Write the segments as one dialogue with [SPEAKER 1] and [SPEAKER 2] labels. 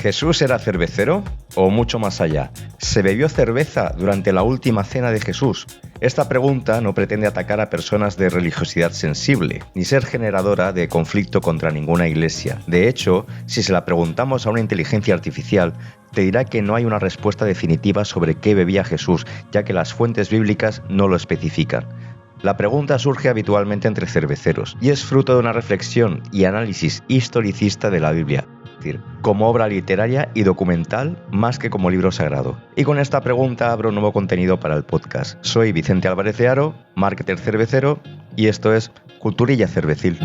[SPEAKER 1] ¿Jesús era cervecero o mucho más allá? ¿Se bebió cerveza durante la última cena de Jesús? Esta pregunta no pretende atacar a personas de religiosidad sensible, ni ser generadora de conflicto contra ninguna iglesia. De hecho, si se la preguntamos a una inteligencia artificial, te dirá que no hay una respuesta definitiva sobre qué bebía Jesús, ya que las fuentes bíblicas no lo especifican. La pregunta surge habitualmente entre cerveceros, y es fruto de una reflexión y análisis historicista de la Biblia, como obra literaria y documental más que como libro sagrado. Y con esta pregunta abro un nuevo contenido para el podcast. Soy Vicente Álvarez de Haro, marketer cervecero, y esto es Culturilla Cervecil.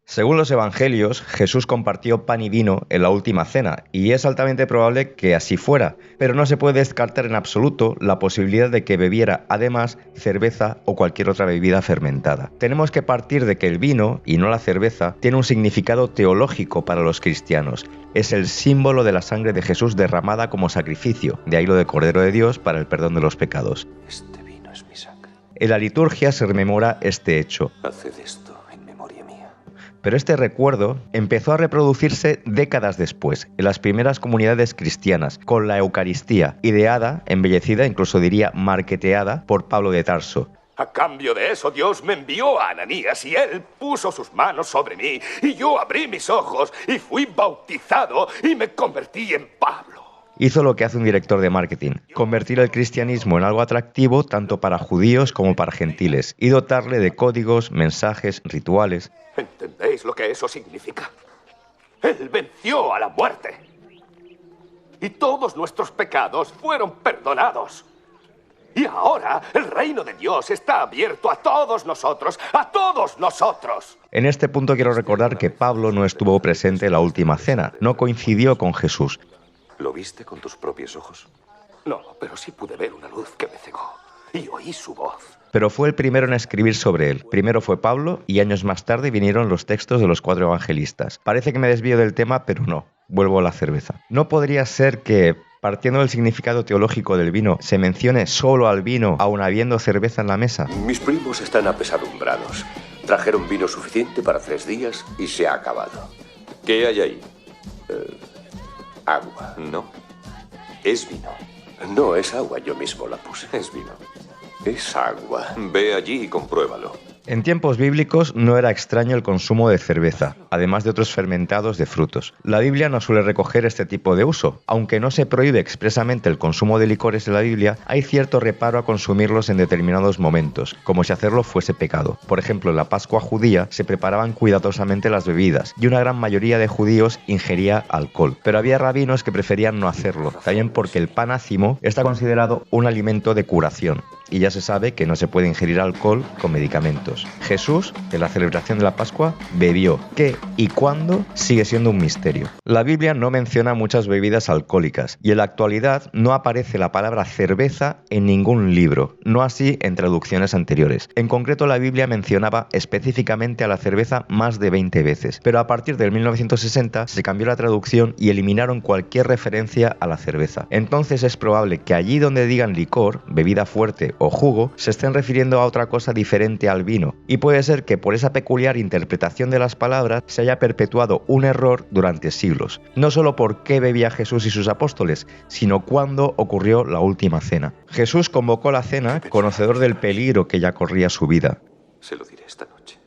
[SPEAKER 1] Según los evangelios, Jesús compartió pan y vino en la última cena, y es altamente probable que así fuera, pero no se puede descartar en absoluto la posibilidad de que bebiera además cerveza o cualquier otra bebida fermentada. Tenemos que partir de que el vino, y no la cerveza, tiene un significado teológico para los cristianos. Es el símbolo de la sangre de Jesús derramada como sacrificio, de ahí lo de Cordero de Dios para el perdón de los pecados.
[SPEAKER 2] Este vino es mi sangre.
[SPEAKER 1] En la liturgia se rememora este hecho.
[SPEAKER 2] Haced esto en memoria mía.
[SPEAKER 1] Pero este recuerdo empezó a reproducirse décadas después, en las primeras comunidades cristianas, con la Eucaristía, ideada, embellecida, incluso diría marketeada, por Pablo de Tarso.
[SPEAKER 3] A cambio de eso, Dios me envió a Ananías y él puso sus manos sobre mí y yo abrí mis ojos y fui bautizado y me convertí en Pablo.
[SPEAKER 1] Hizo lo que hace un director de marketing, convertir el cristianismo en algo atractivo tanto para judíos como para gentiles y dotarle de códigos, mensajes, rituales.
[SPEAKER 3] ¿Entendéis lo que eso significa? Él venció a la muerte. Y todos nuestros pecados fueron perdonados. Y ahora el reino de Dios está abierto a todos nosotros, ¡a todos nosotros!
[SPEAKER 1] En este punto quiero recordar que Pablo no estuvo presente en la última cena, no coincidió con Jesús.
[SPEAKER 2] ¿Lo viste con tus propios ojos?
[SPEAKER 3] No, pero sí pude ver una luz que me cegó y oí su voz.
[SPEAKER 1] Pero fue el primero en escribir sobre él. Primero fue Pablo y años más tarde vinieron los textos de los 4 evangelistas. Parece que me desvío del tema, pero no. Vuelvo a la cerveza. ¿No podría ser que, partiendo del significado teológico del vino, se mencione solo al vino aun habiendo cerveza en la mesa?
[SPEAKER 2] Mis primos están apesadumbrados. Trajeron vino suficiente para 3 días y se ha acabado. ¿Qué hay ahí? Agua. No. Es vino. No, es agua. Yo mismo la puse. Es vino. Es agua. Ve allí y compruébalo.
[SPEAKER 1] En tiempos bíblicos no era extraño el consumo de cerveza, además de otros fermentados de frutos. La Biblia no suele recoger este tipo de uso. Aunque no se prohíbe expresamente el consumo de licores en la Biblia, hay cierto reparo a consumirlos en determinados momentos, como si hacerlo fuese pecado. Por ejemplo, en la Pascua judía se preparaban cuidadosamente las bebidas, y una gran mayoría de judíos ingería alcohol. Pero había rabinos que preferían no hacerlo, también porque el pan ácimo está considerado un alimento de curación, y ya se sabe que no se puede ingerir alcohol con medicamentos. Jesús, en la celebración de la Pascua, bebió. ¿Qué y cuándo? Sigue siendo un misterio. La Biblia no menciona muchas bebidas alcohólicas y en la actualidad no aparece la palabra cerveza en ningún libro, no así en traducciones anteriores. En concreto, la Biblia mencionaba específicamente a la cerveza más de 20 veces, pero a partir del 1960 se cambió la traducción y eliminaron cualquier referencia a la cerveza. Entonces es probable que allí donde digan licor, bebida fuerte o jugo, se estén refiriendo a otra cosa diferente al vino, y puede ser que por esa peculiar interpretación de las palabras se haya perpetuado un error durante siglos, no solo por qué bebía Jesús y sus apóstoles, sino cuándo ocurrió la última cena. Jesús convocó la cena conocedor del peligro que ya corría su vida.
[SPEAKER 2] Se lo diré esta noche.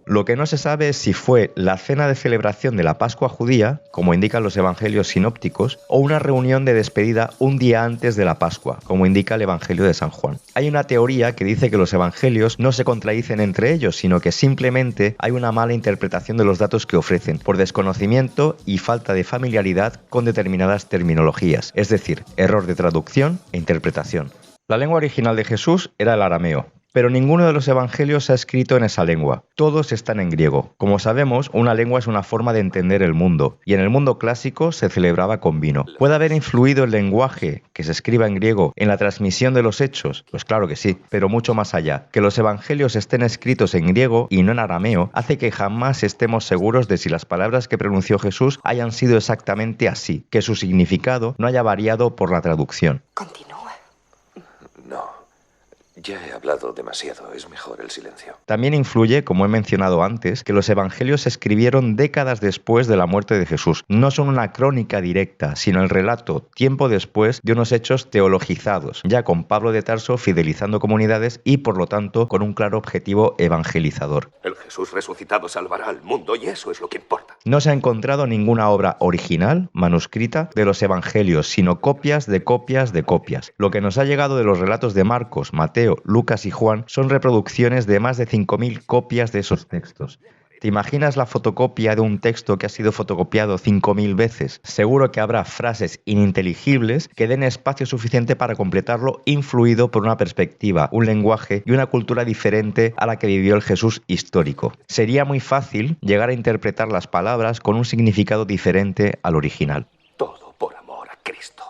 [SPEAKER 1] Lo que no se sabe es si fue la cena de celebración de la Pascua judía, como indican los evangelios sinópticos, o una reunión de despedida un día antes de la Pascua, como indica el Evangelio de San Juan. Hay una teoría que dice que los evangelios no se contradicen entre ellos, sino que simplemente hay una mala interpretación de los datos que ofrecen, por desconocimiento y falta de familiaridad con determinadas terminologías, es decir, error de traducción e interpretación. La lengua original de Jesús era el arameo, pero ninguno de los evangelios se ha escrito en esa lengua. Todos están en griego. Como sabemos, una lengua es una forma de entender el mundo, y en el mundo clásico se celebraba con vino. ¿Puede haber influido el lenguaje que se escriba en griego en la transmisión de los hechos? Pues claro que sí, pero mucho más allá. Que los evangelios estén escritos en griego y no en arameo hace que jamás estemos seguros de si las palabras que pronunció Jesús hayan sido exactamente así, que su significado no haya variado por la traducción.
[SPEAKER 4] Continúa.
[SPEAKER 2] No. Ya he hablado demasiado, es mejor el silencio.
[SPEAKER 1] También influye, como he mencionado antes, que los evangelios se escribieron décadas después de la muerte de Jesús. No son una crónica directa, sino el relato, tiempo después, de unos hechos teologizados, ya con Pablo de Tarso fidelizando comunidades y, por lo tanto, con un claro objetivo evangelizador.
[SPEAKER 3] El Jesús resucitado salvará al mundo y eso es lo que importa.
[SPEAKER 1] No se ha encontrado ninguna obra original, manuscrita, de los evangelios, sino copias de copias de copias. Lo que nos ha llegado de los relatos de Marcos, Mateo, Lucas y Juan son reproducciones de más de 5.000 copias de esos textos. ¿Te imaginas la fotocopia de un texto que ha sido fotocopiado 5.000 veces? Seguro que habrá frases ininteligibles que den espacio suficiente para completarlo, influido por una perspectiva, un lenguaje y una cultura diferente a la que vivió el Jesús histórico. Sería muy fácil llegar a interpretar las palabras con un significado diferente al original.
[SPEAKER 3] Todo por amor a Cristo.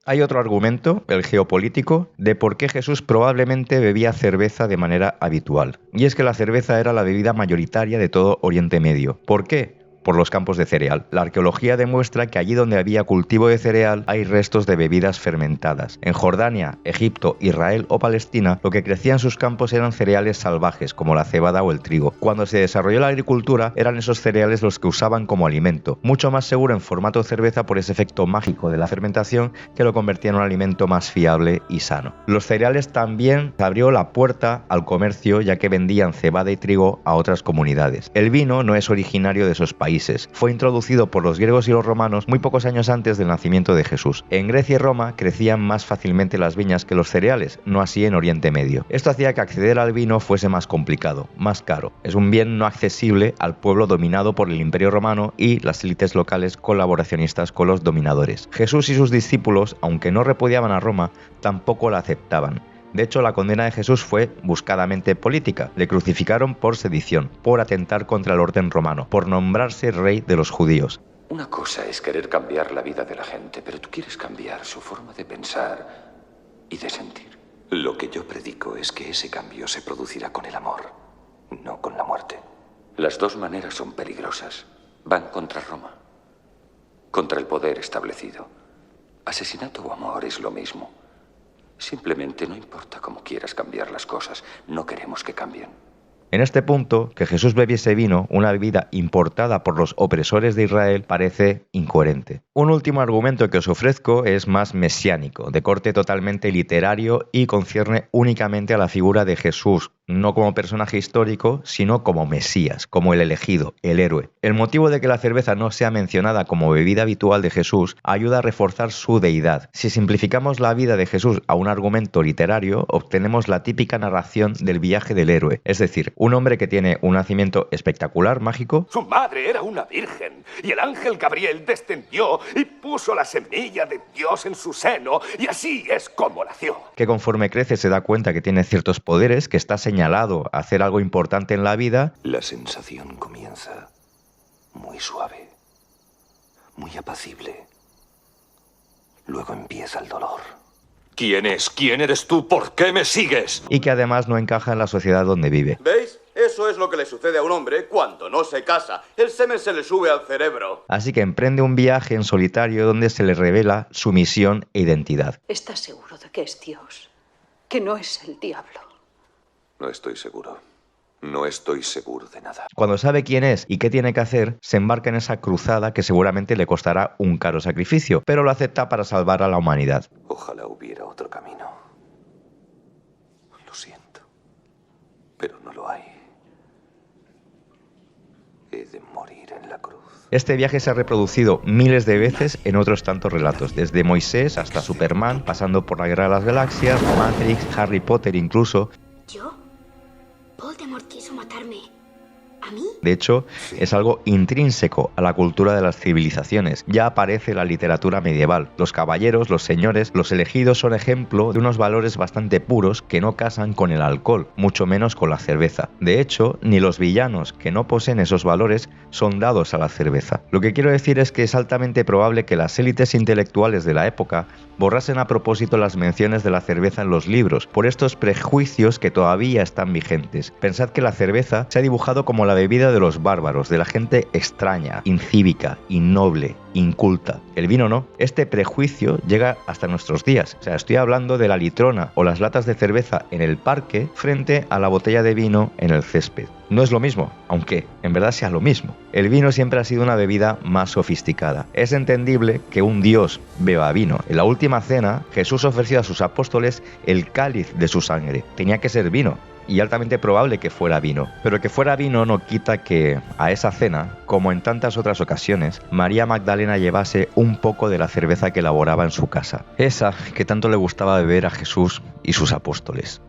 [SPEAKER 1] Hay otro argumento, el geopolítico, de por qué Jesús probablemente bebía cerveza de manera habitual. Y es que la cerveza era la bebida mayoritaria de todo Oriente Medio. ¿Por qué? Por los campos de cereal. La arqueología demuestra que allí donde había cultivo de cereal hay restos de bebidas fermentadas. En Jordania, Egipto, Israel o Palestina, lo que crecía en sus campos eran cereales salvajes, como la cebada o el trigo. Cuando se desarrolló la agricultura, eran esos cereales los que usaban como alimento, mucho más seguro en formato cerveza por ese efecto mágico de la fermentación que lo convertía en un alimento más fiable y sano. Los cereales también abrió la puerta al comercio, ya que vendían cebada y trigo a otras comunidades. El vino no es originario de esos países. Fue introducido por los griegos y los romanos muy pocos años antes del nacimiento de Jesús. En Grecia y Roma crecían más fácilmente las viñas que los cereales, no así en Oriente Medio. Esto hacía que acceder al vino fuese más complicado, más caro. Es un bien no accesible al pueblo dominado por el Imperio Romano y las élites locales colaboracionistas con los dominadores. Jesús y sus discípulos, aunque no repudiaban a Roma, tampoco la aceptaban. De hecho, la condena de Jesús fue buscadamente política. Le crucificaron por sedición, por atentar contra el orden romano, por nombrarse rey de los judíos.
[SPEAKER 2] Una cosa es querer cambiar la vida de la gente, pero tú quieres cambiar su forma de pensar y de sentir. Lo que yo predico es que ese cambio se producirá con el amor, no con la muerte. Las dos maneras son peligrosas. Van contra Roma, contra el poder establecido. Asesinato o amor es lo mismo. Simplemente no importa cómo quieras cambiar las cosas, no queremos que cambien.
[SPEAKER 1] En este punto, que Jesús bebiese vino, una bebida importada por los opresores de Israel, parece incoherente. Un último argumento que os ofrezco es más mesiánico, de corte totalmente literario y concierne únicamente a la figura de Jesús, no como personaje histórico, sino como Mesías, como el elegido, el héroe. El motivo de que la cerveza no sea mencionada como bebida habitual de Jesús ayuda a reforzar su deidad. Si simplificamos la vida de Jesús a un argumento literario, obtenemos la típica narración del viaje del héroe, es decir, un hombre que tiene un nacimiento espectacular, mágico.
[SPEAKER 3] Su madre era una virgen y el ángel Gabriel descendió y puso la semilla de Dios en su seno y así es como nació.
[SPEAKER 1] Que conforme crece se da cuenta que tiene ciertos poderes, que está señalado a hacer algo importante en la vida.
[SPEAKER 2] La sensación comienza muy suave, muy apacible. Luego empieza el dolor.
[SPEAKER 4] ¿Quién es? ¿Quién eres tú? ¿Por qué me sigues?
[SPEAKER 1] Y que además no encaja en la sociedad donde vive.
[SPEAKER 5] ¿Veis? Eso es lo que le sucede a un hombre cuando no se casa. El semen se le sube al cerebro.
[SPEAKER 1] Así que emprende un viaje en solitario donde se le revela su misión e identidad.
[SPEAKER 6] ¿Estás seguro de que es Dios? ¿Que no es el diablo?
[SPEAKER 2] No estoy seguro. No estoy seguro de nada.
[SPEAKER 1] Cuando sabe quién es y qué tiene que hacer, se embarca en esa cruzada que seguramente le costará un caro sacrificio, pero lo acepta para salvar a la humanidad.
[SPEAKER 2] Ojalá hubiera otro camino. Lo siento, pero no lo hay. He de morir en la cruz.
[SPEAKER 1] Este viaje se ha reproducido miles de veces en otros tantos relatos, desde Moisés hasta Superman, pasando por la Guerra de las Galaxias, Matrix, Harry Potter incluso.
[SPEAKER 7] ¿Yo? Voldemort quiso matarme. ¿A mí?
[SPEAKER 1] De hecho, es algo intrínseco a la cultura de las civilizaciones. Ya aparece en la literatura medieval. Los caballeros, los señores, los elegidos son ejemplo de unos valores bastante puros que no casan con el alcohol, mucho menos con la cerveza. De hecho, ni los villanos que no poseen esos valores son dados a la cerveza. Lo que quiero decir es que es altamente probable que las élites intelectuales de la época borrasen a propósito las menciones de la cerveza en los libros, por estos prejuicios que todavía están vigentes. Pensad que la cerveza se ha dibujado como la la bebida de los bárbaros, de la gente extraña, incívica, innoble, inculta. El vino no. Este prejuicio llega hasta nuestros días. O sea, estoy hablando de la litrona o las latas de cerveza en el parque frente a la botella de vino en el césped. No es lo mismo, aunque en verdad sea lo mismo. El vino siempre ha sido una bebida más sofisticada. Es entendible que un dios beba vino. En la última cena, Jesús ofreció a sus apóstoles el cáliz de su sangre. Tenía que ser vino. Y altamente probable que fuera vino. Pero que fuera vino no quita que a esa cena, como en tantas otras ocasiones, María Magdalena llevase un poco de la cerveza que elaboraba en su casa. Esa que tanto le gustaba beber a Jesús y sus apóstoles.